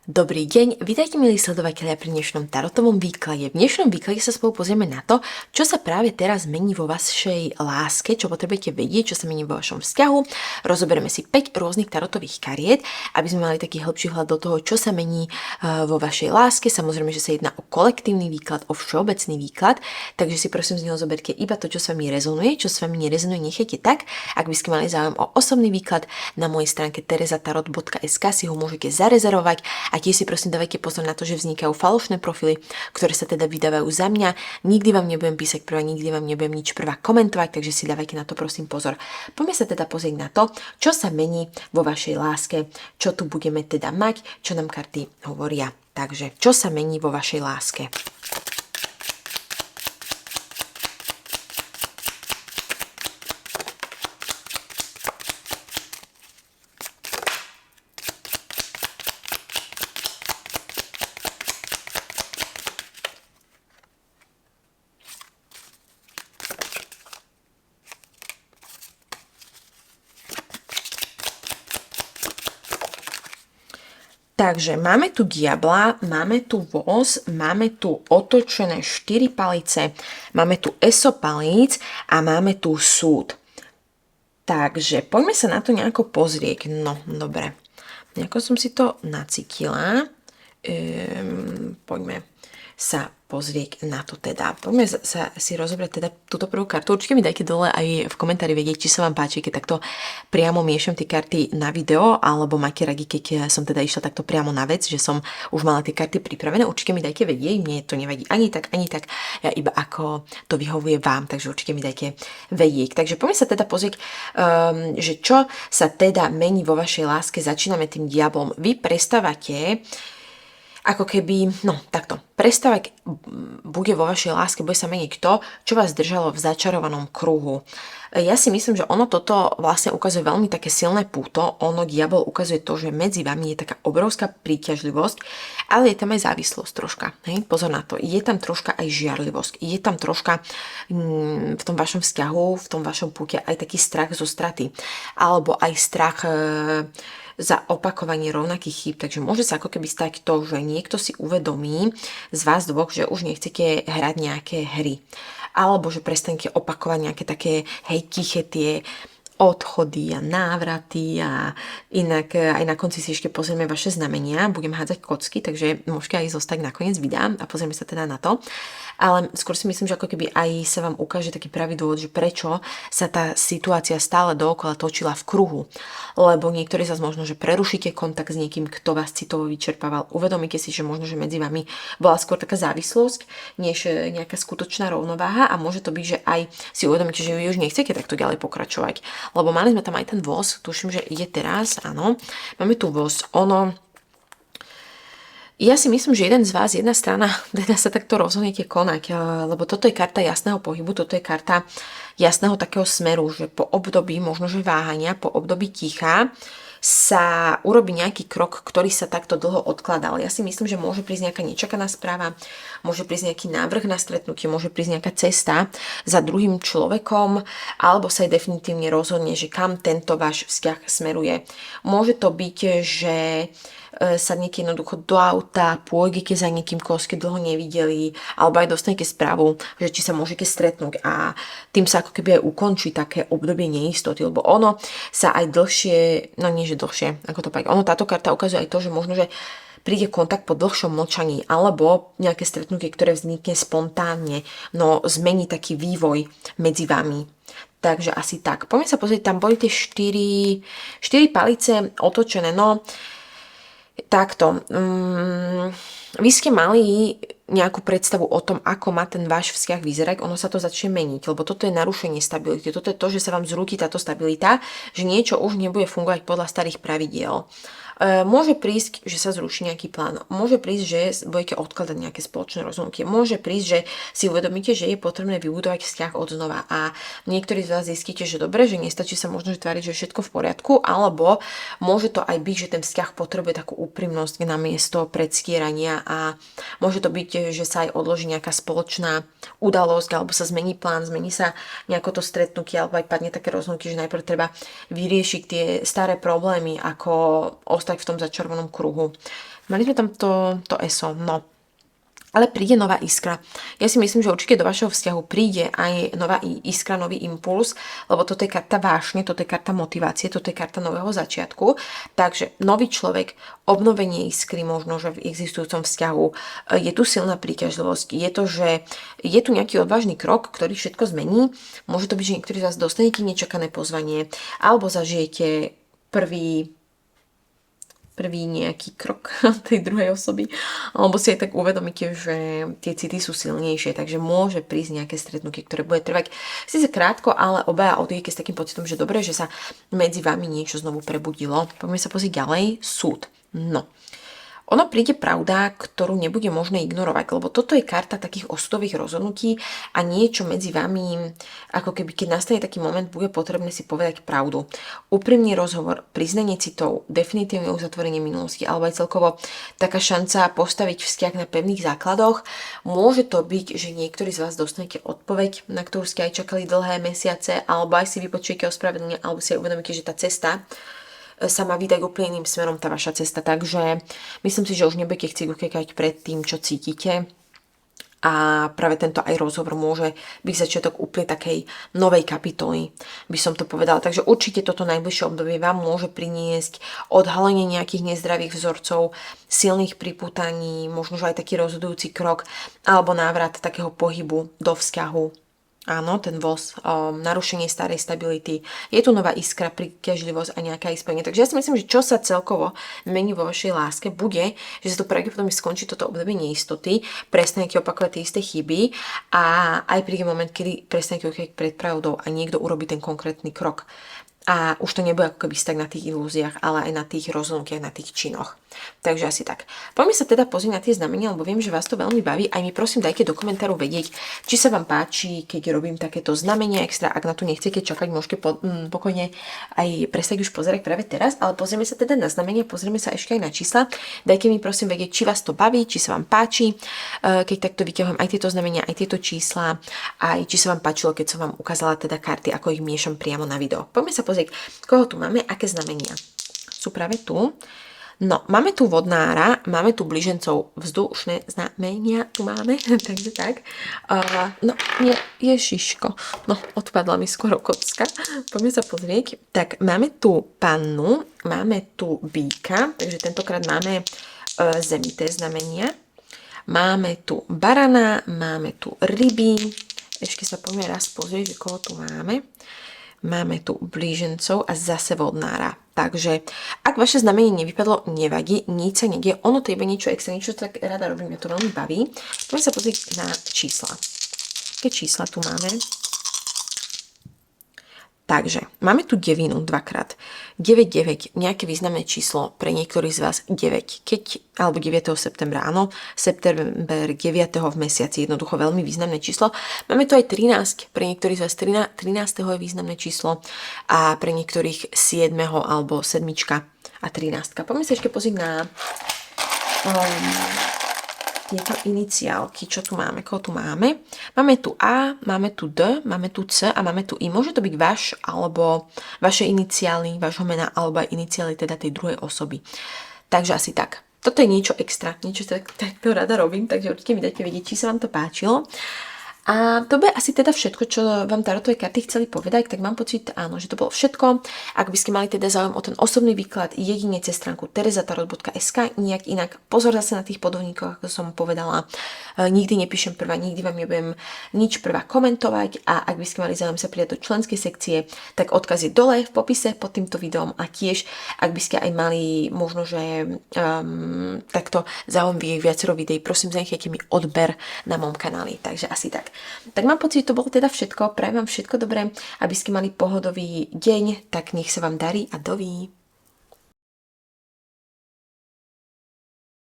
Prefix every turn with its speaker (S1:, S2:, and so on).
S1: Dobrý deň, vítajte milí sledovatelia pri dnešnom tarotovom výklade. V dnešnom výklade sa spolu pozrieme na to, čo sa práve teraz mení vo vašej láske, čo potrebujete vedieť, čo sa mení vo vašom vzťahu. Rozoberieme si 5 rôznych tarotových kariet, aby sme mali taký hĺbší vhľad do toho, čo sa mení vo vašej láske. Samozrejme, že sa jedná o kolektívny výklad, o všeobecný výklad, takže si prosím z neho zoberte iba to, čo s vami rezonuje, čo s vami nerezonuje, nechajte tak. Ak by ste mali záujem o osobný výklad, na mojej stránke terezatarot.sk si ho môžete zarezervovať. A tiež si prosím dávajte pozor na to, že vznikajú falošné profily, ktoré sa teda vydávajú za mňa. Nikdy vám nebudem písať prvá, nikdy vám nebudem nič prvá komentovať, takže si dávajte na to prosím pozor. Poďme sa teda pozrieť na to, čo sa mení vo vašej láske, čo tu budeme teda mať, čo nám karty hovoria. Takže, čo sa mení vo vašej láske? Takže máme tu diabla, máme tu voz, máme tu otočené 4 palice, máme tu eso palíc a máme tu súd. Takže poďme sa na to nejako pozrieť. No, dobre. Nejako som si to nacítila. Poďme sa pozrieť na to teda. Poďme sa si rozobrať teda túto prvú kartu. Určite mi dajte dole aj v komentári vedieť, či sa vám páči, keď takto priamo miešam tie karty na video, alebo máte radi, keď som teda išla takto priamo na vec, že som už mala tie karty pripravené. Určite mi dajte vedieť, mne to nevadí ani tak, ja iba ako to vyhovuje vám, takže určite mi dajte vedieť. Takže poďme sa teda pozrieť, že čo sa teda mení vo vašej láske. Začíname tým diablom. Vy prestávate ako keby, no takto, prestávať bude vo vašej láske, bude sa meniť to, čo vás držalo v začarovanom kruhu. Ja si myslím, že ono toto vlastne ukazuje veľmi také silné púto, ono diabol ukazuje to, že medzi vami je taká obrovská príťažlivosť, ale je tam aj závislosť troška. Hej? Pozor na to, je tam troška aj žiarlivosť, je tam troška v tom vašom vzťahu, v tom vašom púte aj taký strach zo straty, alebo aj strach za opakovanie rovnakých chýb. Takže môže sa ako keby stať to, že niekto si uvedomí z vás dvoch, že už nechcete hrať nejaké hry. Alebo že prestanete opakovať nejaké také tiché tie odchody a návraty a inak aj na konci si ešte pozrieme vaše znamenia. Budem hádzať kocky, takže môžete aj zostať nakoniec videa a pozrieme sa teda na to. Ale skôr si myslím, že ako keby aj sa vám ukáže taký pravý dôvod, že prečo sa tá situácia stále dookola točila v kruhu. Lebo niektorí sa možno, že prerušíte kontakt s niekým, kto vás citovo vyčerpával. Uvedomíte si, že možno, že medzi vami bola skôr taká závislosť, než nejaká skutočná rovnováha a môže to byť, že aj si uvedomíte, že vy už nechcete takto ďalej pokračovať. Lebo mali sme tam aj ten voz, tuším, že ide teraz, áno. Máme tu voz, ja si myslím, že jeden z vás, jedna strana, teda sa takto rozhodnete konať, lebo toto je karta jasného pohybu, toto je karta jasného takého smeru, že po období, možno že váhania, po období ticha, sa urobí nejaký krok, ktorý sa takto dlho odkladal. Ja si myslím, že môže prísť nejaká nečakaná správa, môže prísť nejaký návrh na stretnutie, môže prísť nejaká cesta za druhým človekom, alebo sa aj definitívne rozhodne, že kam tento váš vzťah smeruje. Môže to byť, že sadnete jednoducho do auta, pôjdete za niekým, koho ste dlho nevideli, alebo aj dostanete správu, že či sa môžete stretnúť a tým sa ako keby aj ukončí také obdobie neistoty, lebo ono sa aj dlhšie, no nie že dlhšie, ako to povedať, ono táto karta ukazuje aj to, že možno, že príde kontakt po dlhšom mlčaní alebo nejaké stretnutie, ktoré vznikne spontánne, no zmení taký vývoj medzi vami. Takže asi tak. Poďme sa pozrieť, tam boli tie 4 palice otočené, no takto, vy ste mali nejakú predstavu o tom, ako má ten váš vzťah vyzerať, ono sa to začne meniť, lebo toto je narušenie stability, toto je to, že sa vám zrúti táto stabilita, že niečo už nebude fungovať podľa starých pravidiel. Môže prísť, že sa zruší nejaký plán. Môže prísť, že budete odkladať nejaké spoločné rozhodnutie. Môže prísť, že si uvedomíte, že je potrebné vybudovať vzťah od znova. A niektorí z vás zistíte, že dobre, že nestačí sa možno tváriť, že je všetko v poriadku, alebo môže to aj byť, že ten vzťah potrebuje takú úprimnosť na miesto predstierania a môže to byť, že sa aj odloží nejaká spoločná udalosť, alebo sa zmení plán, zmení sa nejako to stretnutie, alebo aj padne také rozhodnutie, že najprv treba vyriešiť tie staré problémy, ako ostať v tom začarovanom kruhu. Mali sme tam to ESO, no. Ale príde nová iskra. Ja si myslím, že určite do vašeho vzťahu príde aj nová iskra, nový impuls, lebo toto je karta vášne, toto je karta motivácie, toto je karta nového začiatku. Takže nový človek, obnovenie iskry možno, že v existujúcom vzťahu, je tu silná príťažlivosť, je to, že je tu nejaký odvážny krok, ktorý všetko zmení. Môže to byť, že niektorí z vás dostanete nečakané pozvanie, alebo zažijete prvý nejaký krok tej druhej osoby, alebo si aj tak uvedomíte, že tie city sú silnejšie, takže môže prísť nejaké stretnutie, ktoré bude trvať síce krátko, ale obaja odídete s takým pocitom, že dobre, že sa medzi vami niečo znovu prebudilo. Poďme sa pozrieť ďalej. Súd. No. Ono príde pravda, ktorú nebude možné ignorovať, lebo toto je karta takých osudových rozhodnutí a niečo medzi vami, ako keby keď nastane taký moment, bude potrebné si povedať pravdu. Úprimný rozhovor, priznanie citov, definitívne uzatvorenie minulosti alebo aj celkovo taká šanca postaviť vzťah na pevných základoch. Môže to byť, že niektorí z vás dostanete odpoveď, na ktorú ste aj čakali dlhé mesiace, alebo aj si vypočujete ospravedlenie, alebo si aj uvedomíte, že tá cesta sa má vydať úplne iným smerom, tá vaša cesta. Takže myslím si, že už nebudete chcieť ukekať pred tým, čo cítite. A práve tento aj rozhovor môže byť začiatok úplne takej novej kapitoly, by som to povedala. Takže určite toto najbližšie obdobie vám môže priniesť odhalenie nejakých nezdravých vzorcov, silných pripútaní, možno že aj taký rozhodujúci krok, alebo návrat takého pohybu do vzťahu. Áno, ten voz, narušenie starej stability, je tu nová iskra, príťažlivosť a nejaká ispenie. Takže ja si myslím, že čo sa celkovo mení vo vašej láske bude, že sa to pravdepodobne skončí toto obdobie neistoty, prestanete opakovať tie isté chyby a aj príde moment, kedy prestanete ukryť pred pravdou a niekto urobí ten konkrétny krok. A už to nebude ako keby tak na tých ilúziách, ale aj na tých rozhodnutiach, na tých činoch. Takže asi tak. Poďme sa teda pozrieť na tie znamenia, lebo viem, že vás to veľmi baví. Aj mi prosím dajte do komentáru vedieť, či sa vám páči, keď robím takéto znamenia extra. Ak na to nechcete čakať, môžete pokojne aj prestať už pozerať práve teraz. Ale pozrieme sa teda na znamenia, pozrieme sa ešte aj na čísla. Dajte mi prosím vedieť, či vás to baví, či sa vám páči, keď takto vyťahujem aj tieto znamenia, aj tieto čísla, aj či sa vám páčilo, keď som vám ukázala teda karty, ako ich miešam priamo na video. Poďme sa pozrieť, koho tu máme, aké znamenia sú práve tu. No, máme tu vodnára, máme tu blížencov, vzdušné znamenia, tu máme, takže tak. No, nie, ježiško, no, odpadla mi skoro kocka, poďme sa pozrieť. Tak, máme tu pannu, máme tu býka, takže tentokrát máme zemité znamenia. Máme tu barana, máme tu ryby, ešte sa poďme raz pozrieť, že koho tu máme. Máme tu blížencov a zase vodnára. Takže ak vaše znamenie nevypadlo, nevadí, nič sa nedie. Ono to je niečo extra, niečo tak rada robím, mňa to veľmi baví. Poďme sa pozrieť na čísla. Aké čísla tu máme? Takže, máme tu devinu dvakrát. 9, nejaké významné číslo pre niektorých z vás 9. Alebo 9. septembra, áno. September 9. v mesiaci, jednoducho veľmi významné číslo. Máme tu aj 13, pre niektorých z vás 13. je významné číslo a pre niektorých 7. alebo 7. a 13. Poďme sa ešte pozrieť na tieto iniciálky, čo tu máme, koho tu máme. Máme tu A, máme tu D, máme tu C a máme tu I. Môže to byť váš, alebo vaše iniciály, vášho mena, alebo aj iniciály teda tej druhej osoby. Takže asi tak. Toto je niečo extra, niečo takto rada robím, takže určite mi dajte vedieť, či sa vám to páčilo. A to bude asi teda všetko, čo vám tarotové karty chceli povedať, tak mám pocit, áno, že to bolo všetko. Ak by ste mali teda záujem o ten osobný výklad, jedine cez stránku terezatarot.sk, nejak inak pozor zase na tých podovníkoch, ako som povedala. Nikdy nepíšem prvá, nikdy vám nebudem nič prvá komentovať a ak by ste mali záujem sa pridať do členskej sekcie, tak odkaz je dole v popise pod týmto videom a tiež, ak by ste aj mali možno, že takto záujem viacero videí, prosím, zanechajte mi odber na mom kanáli, takže asi tak. Tak mám pocit, že to bolo teda všetko. Prajem vám všetko dobré, aby ste mali pohodový deň, tak nech sa vám darí a doví.